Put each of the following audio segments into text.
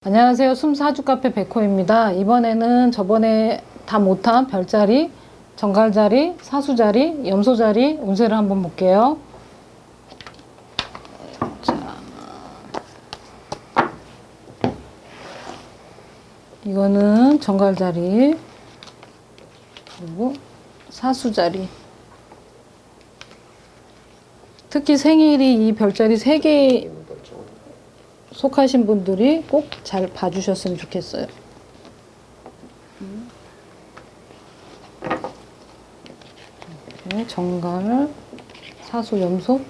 안녕하세요. 숨사주 카페 백호입니다. 이번에는 저번에 다 못한 별자리, 정갈자리, 사수자리, 염소자리 운세를 한번 볼게요. 자, 이거는 정갈자리, 그리고 사수자리. 특히 생일이 이 별자리 3개 속하신 분들이 꼭 잘 봐주셨으면 좋겠어요. 정갈, 사수, 염소.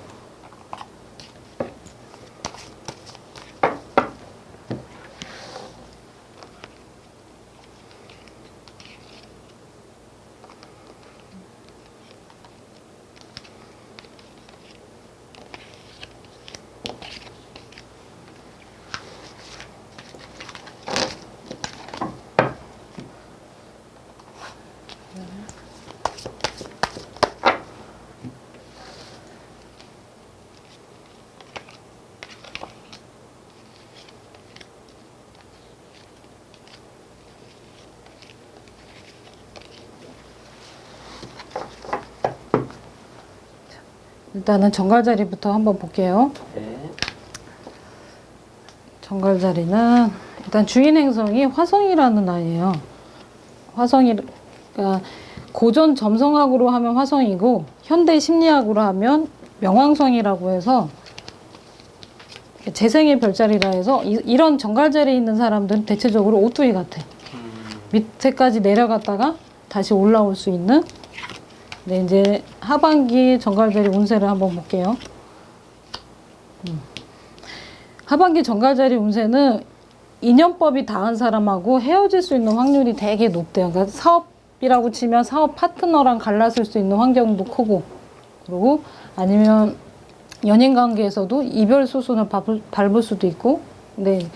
일단은 정갈자리부터 한번 볼게요. 네. 정갈자리는 일단 주인 행성이 화성이라는 아이예요. 화성이, 그러니까 고전 점성학으로 하면 화성이고 현대 심리학으로 하면 명왕성이라고 해서 재생의 별자리라 해서 이런 정갈자리에 있는 사람들은 대체적으로 오뚜기 같아. 밑에까지 내려갔다가 다시 올라올 수 있는. 네, 이제 하반기 정갈자리 운세를 한번 볼게요. 하반기 정갈자리 운세는 인연법이 닿은 사람하고 헤어질 수 있는 확률이 되게 높대요. 그러니까 사업이라고 치면 사업 파트너랑 갈라설 수 있는 환경도 크고, 그리고 아니면 연인 관계에서도 이별 수순을 밟을 수도 있고. 근데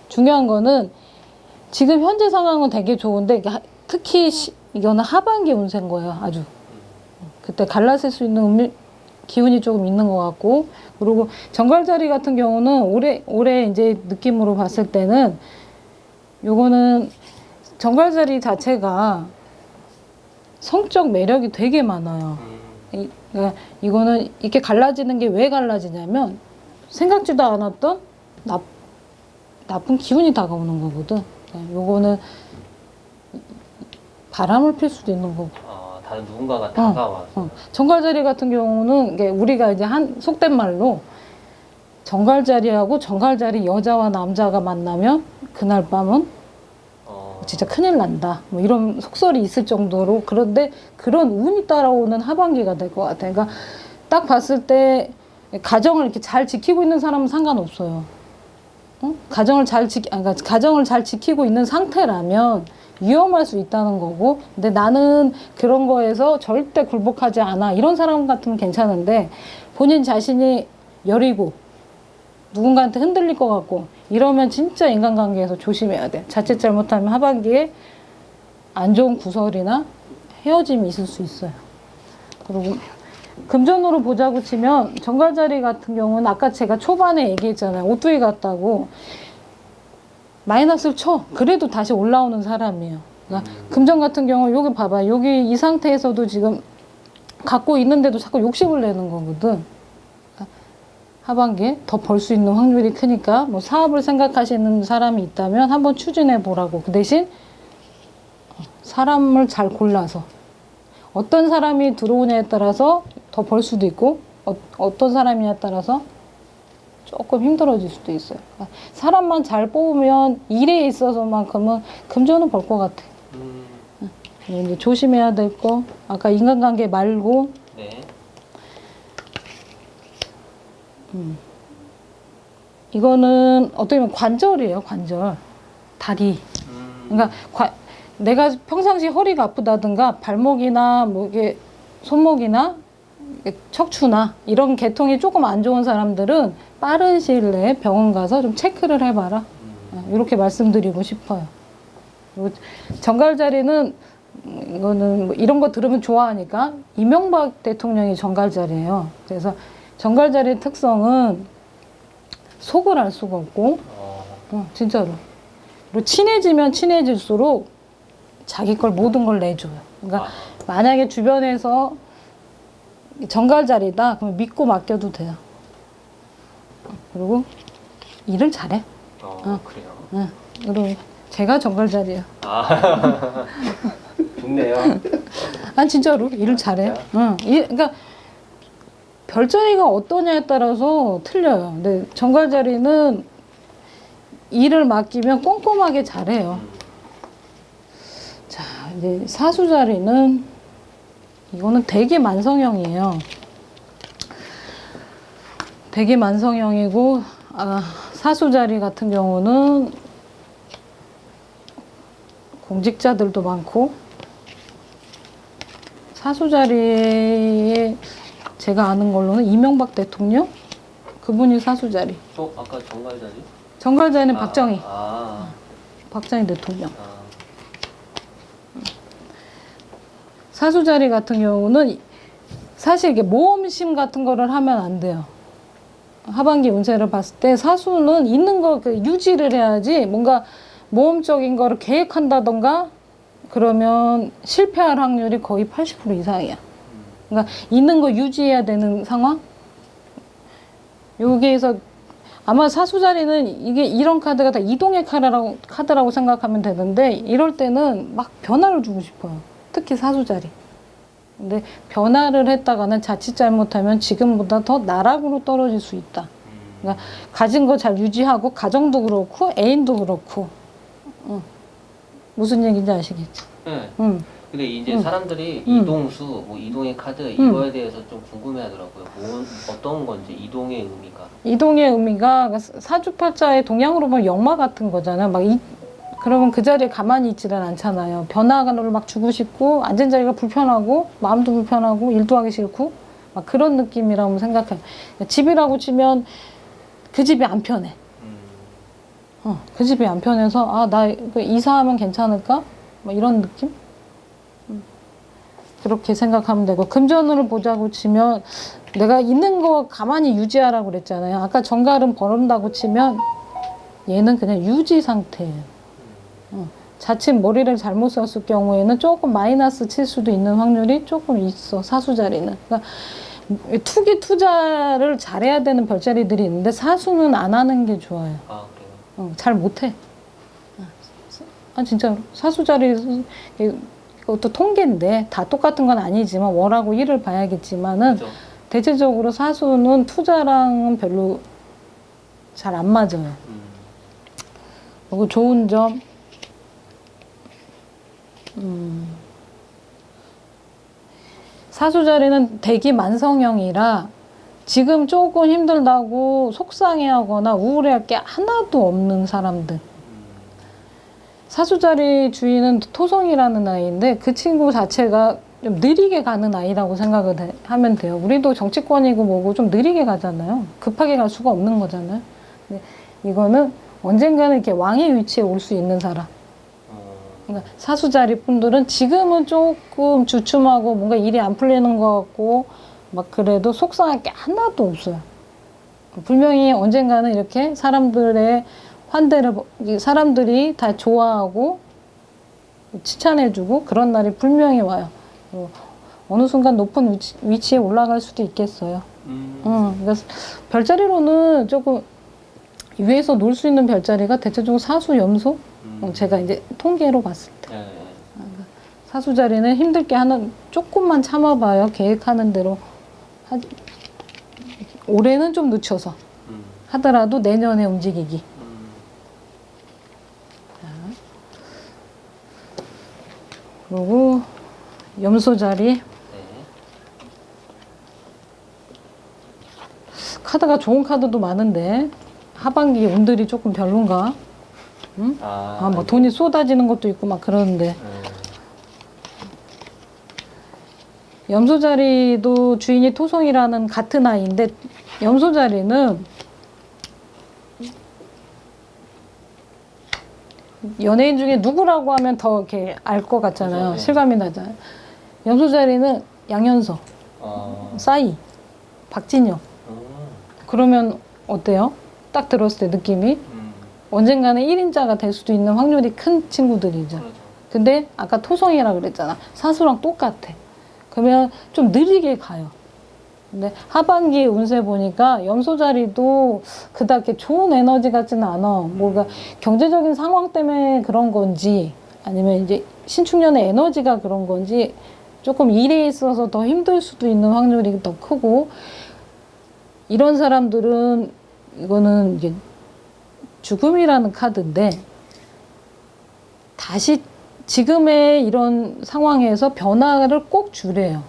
중요한 거는 지금 현재 상황은 되게 좋은데 특히 이거는 하반기 운세인 거예요. 아주 그때 갈라설 수 있는 기운이 조금 있는 것 같고, 그리고 정갈자리 같은 경우는 올해 이제 느낌으로 봤을 때는 요거는 정갈자리 자체가 성적 매력이 되게 많아요. 그러니까 이거는 이렇게 갈라지는 게 왜 갈라지냐면 생각지도 않았던 나쁜 기운이 다가오는 거거든. 그러니까 요거는 바람을 필 수도 있는 거고. 다른 누군가가 다가와서. 정갈자리 같은 경우는 이게 우리가 이제 속된 말로 정갈자리하고 정갈자리 여자와 남자가 만나면 그날 밤은 진짜 큰일 난다. 뭐 이런 속설이 있을 정도로. 그런데 그런 운이 따라오는 하반기가 될 것 같아요. 그러니까 딱 봤을 때 가정을 이렇게 잘 지키고 있는 사람은 상관없어요. 가정을 잘 지키고 있는 상태라면 위험할 수 있다는 거고, 근데 나는 그런 거에서 절대 굴복하지 않아, 이런 사람 같으면 괜찮은데 본인 자신이 여리고 누군가한테 흔들릴 것 같고 이러면 진짜 인간관계에서 조심해야 돼. 자칫 잘못하면 하반기에 안 좋은 구설이나 헤어짐이 있을 수 있어요. 그리고 금전으로 보자고 치면 정갈자리 같은 경우는 아까 제가 초반에 얘기했잖아요. 오뚜기 같다고. 마이너스를 쳐. 그래도 다시 올라오는 사람이에요. 그러니까 금전 같은 경우 여기 봐봐. 여기 이 상태에서도 지금 갖고 있는데도 자꾸 욕심을 내는 거거든. 그러니까 하반기에 더 벌 수 있는 확률이 크니까 뭐 사업을 생각하시는 사람이 있다면 한번 추진해 보라고. 그 대신 사람을 잘 골라서 어떤 사람이 들어오냐에 따라서 더 벌 수도 있고 어떤 사람이냐에 따라서 조금 힘들어질 수도 있어요. 그러니까 사람만 잘 뽑으면 일에 있어서만큼은 금전은 벌 것 같아. 이제 조심해야 될 거, 아까 인간관계 말고. 네. 이거는 어떻게 보면 관절이에요. 관절, 다리. 그러니까 내가 평상시 허리가 아프다든가 발목이나 뭐 이게 손목이나 척추나 이런 계통이 조금 안 좋은 사람들은 빠른 시일 내에 병원 가서 좀 체크를 해봐라. 이렇게 말씀드리고 싶어요. 그리고 정갈자리는 이거는 뭐 이런 거 들으면 좋아하니까 이명박 대통령이 정갈자리예요. 그래서 정갈자리의 특성은 속을 알 수가 없고, 진짜로. 그리고 친해지면 친해질수록 자기 걸 모든 걸 내줘요. 그러니까 만약에 주변에서 정갈자리다 그러면 믿고 맡겨도 돼요. 그리고 일을 잘해. 그래요? 응. 그리고 제가 정갈자리야. 좋네요. 아 진짜로 일을 잘해. 응. 그러니까 별자리가 어떠냐에 따라서 틀려요. 근데 정갈자리는 일을 맡기면 꼼꼼하게 잘해요. 자, 이제 사수자리는 이거는 되게 만성형이에요. 되게 만성형이고 사수자리 같은 경우는 공직자들도 많고 사수자리에 제가 아는 걸로는 이명박 대통령 그분이 사수자리. 아까 정갈자리? 정갈자리는 박정희. 박정희 대통령. 사수자리 같은 경우는 사실 이게 모험심 같은 거를 하면 안 돼요. 하반기 운세를 봤을 때 사수는 있는 거 유지를 해야지 뭔가 모험적인 거를 계획한다던가 그러면 실패할 확률이 거의 80% 이상이야. 그러니까 있는 거 유지해야 되는 상황? 여기에서 아마 사수자리는 이게 이런 카드가 다 이동의 카드라고 생각하면 되는데 이럴 때는 막 변화를 주고 싶어요. 특히 사수자리. 근데 변화를 했다가는 자칫 잘못하면 지금보다 더 나락으로 떨어질 수 있다. 그러니까 가진 거 잘 유지하고 가정도 그렇고 애인도 그렇고 무슨 얘기인지 아시겠지? 네. 근데 이제 사람들이 이동수, 뭐 이동의 카드 이거에 대해서 좀 궁금해하더라고요. 어떤 건지 이동의 의미가. 이동의 의미가 사주팔자의 동양으로 보면 역마 같은 거잖아요. 그러면 그 자리에 가만히 있지는 않잖아요. 변화를 막 주고 싶고 앉은 자리가 불편하고 마음도 불편하고 일도 하기 싫고 막 그런 느낌이라고 생각해요. 집이라고 치면 그 집이 안 편해. 그 집이 안 편해서 나 이사하면 괜찮을까? 뭐 이런 느낌? 그렇게 생각하면 되고 금전운을 보자고 치면 내가 있는 거 가만히 유지하라고 그랬잖아요. 아까 정갈은 벌은다고 치면 얘는 그냥 유지 상태예요. 자칫 머리를 잘못 썼을 경우에는 조금 마이너스 칠 수도 있는 확률이 조금 있어. 사수자리는. 그러니까 투자를 잘해야 되는 별자리들이 있는데 사수는 안 하는 게 좋아요. 그래요? 잘 못해. 진짜로. 사수자리 그것도 통계인데 다 똑같은 건 아니지만 월하고 일을 봐야겠지만은 그렇죠. 대체적으로 사수는 투자랑은 별로 잘 안 맞아요. 그리고 좋은 점 사수자리는 대기 만성형이라 지금 조금 힘들다고 속상해하거나 우울해할 게 하나도 없는 사람들. 사수자리 주인은 토성이라는 아이인데 그 친구 자체가 좀 느리게 가는 아이라고 생각을 하면 돼요. 우리도 정치권이고 뭐고 좀 느리게 가잖아요. 급하게 갈 수가 없는 거잖아요. 근데 이거는 언젠가는 이렇게 왕의 위치에 올 수 있는 사람. 그러니까 사수자리 분들은 지금은 조금 주춤하고 뭔가 일이 안 풀리는 것 같고 막 그래도 속상할 게 하나도 없어요. 분명히 언젠가는 이렇게 사람들의 사람들이 다 좋아하고 칭찬해주고 그런 날이 분명히 와요. 어느 순간 높은 위치에 올라갈 수도 있겠어요. 그래서 별자리로는 조금 위에서 놀 수 있는 별자리가 대체적으로 사수, 염소? 제가 이제 통계로 봤을 때. 사수자리는 힘들게 조금만 참아봐요. 계획하는 대로. 올해는 좀 늦춰서 하더라도 내년에 움직이기. 그리고 염소자리. 카드가 좋은 카드도 많은데 하반기 운들이 조금 별론가? 응? 뭐 돈이 쏟아지는 것도 있고 막 그러는데. 염소자리도 주인이 토성이라는 같은 아이인데 염소자리는 연예인 중에 누구라고 하면 더 이렇게 알 것 같잖아요. 그렇죠, 네. 실감이 나잖아요. 염소자리는 양현석, 싸이, 박진영. 그러면 어때요? 딱 들었을 때 느낌이 언젠가는 1인자가 될 수도 있는 확률이 큰 친구들이죠. 그렇죠. 근데 아까 토성이라 그랬잖아. 사수랑 똑같아. 그러면 좀 느리게 가요. 근데 하반기 운세 보니까 염소 자리도 그닥 좋은 에너지 같지는 않아. 뭔가 경제적인 상황 때문에 그런 건지 아니면 이제 신축년의 에너지가 그런 건지 조금 일에 있어서 더 힘들 수도 있는 확률이 더 크고, 이런 사람들은 이거는 이제 죽음이라는 카드인데 다시 지금의 이런 상황에서 변화를 꼭 주래요.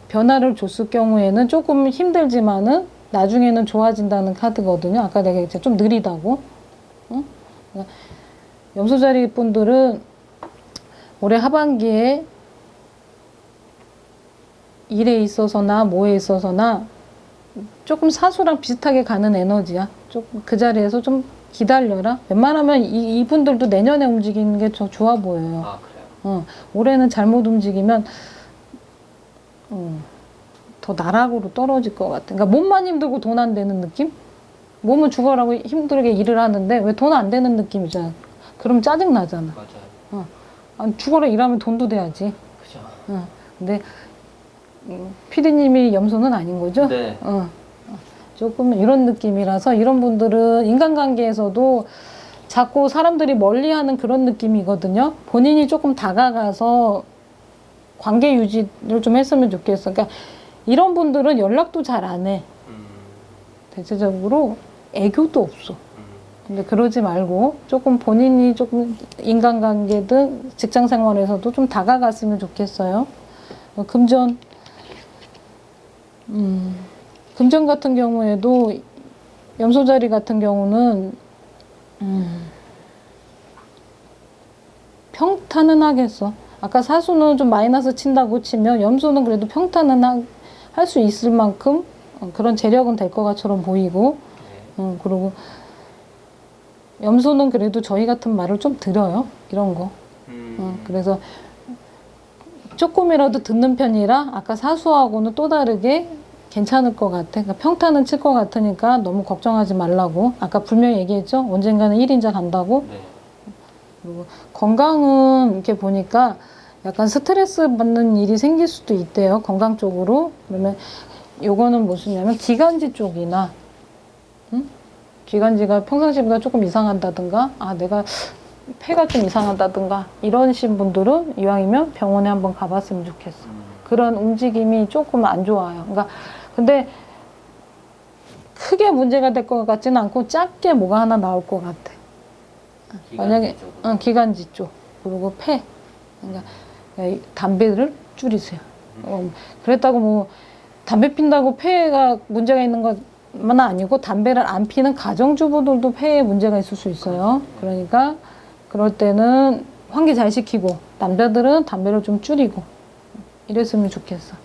변화를 줬을 경우에는 조금 힘들지만은 나중에는 좋아진다는 카드거든요. 아까 내가 이제 좀 느리다고. 응? 그러니까 염소자리 분들은 올해 하반기에 일에 있어서나 뭐에 있어서나 조금 사수랑 비슷하게 가는 에너지야. 조금 그 자리에서 좀 기다려라. 웬만하면 이분들도 내년에 움직이는 게 더 좋아 보여요. 아, 그래요? 올해는 잘못 움직이면 더 나락으로 떨어질 것 같아. 그러니까 몸만 힘들고 돈 안 되는 느낌? 몸은 죽어라고 힘들게 일을 하는데 왜 돈 안 되는 느낌이잖아. 그럼 짜증 나잖아. 맞아요. 아니, 죽어라 일하면 돈도 돼야지. 그죠. 근데 피디님이 염소는 아닌 거죠? 네. 조금 이런 느낌이라서 이런 분들은 인간관계에서도 자꾸 사람들이 멀리하는 그런 느낌이거든요. 본인이 조금 다가가서 관계 유지를 좀 했으면 좋겠어. 그러니까 이런 분들은 연락도 잘 안 해. 대체적으로 애교도 없어. 근데 그러지 말고 조금 본인이 조금 인간관계든 직장 생활에서도 좀 다가갔으면 좋겠어요. 금전, 금전 같은 경우에도 염소자리 같은 경우는 평탄은 하겠어. 아까 사수는 좀 마이너스 친다고 치면 염소는 그래도 평탄은 할 수 있을 만큼 그런 재력은 될 것처럼 보이고, 그리고 염소는 그래도 저희 같은 말을 좀 들어요. 이런 거. 그래서 조금이라도 듣는 편이라 아까 사수하고는 또 다르게 괜찮을 것 같아. 그러니까 평탄은 칠 것 같으니까 너무 걱정하지 말라고. 아까 분명히 얘기했죠. 언젠가는 1인자 간다고. 네. 그리고 건강은 이렇게 보니까 약간 스트레스 받는 일이 생길 수도 있대요. 건강 쪽으로. 그러면 요거는 무엇이냐면 기관지 쪽이나 기관지가 평상시보다 조금 이상한다든가 내가 폐가 좀 이상하다든가 이러신 분들은 이왕이면 병원에 한번 가봤으면 좋겠어. 그런 움직임이 조금 안 좋아요. 그러니까 근데 크게 문제가 될 것 같지는 않고 작게 뭐가 하나 나올 것 같아. 만약에 기관지 쪽 그리고 폐. 그러니까 담배를 줄이세요. 그랬다고 뭐 담배 핀다고 폐가 문제가 있는 것만 아니고 담배를 안 피는 가정주부들도 폐에 문제가 있을 수 있어요. 그러니까 그럴 때는 환기 잘 시키고 남자들은 담배를 좀 줄이고 이랬으면 좋겠어.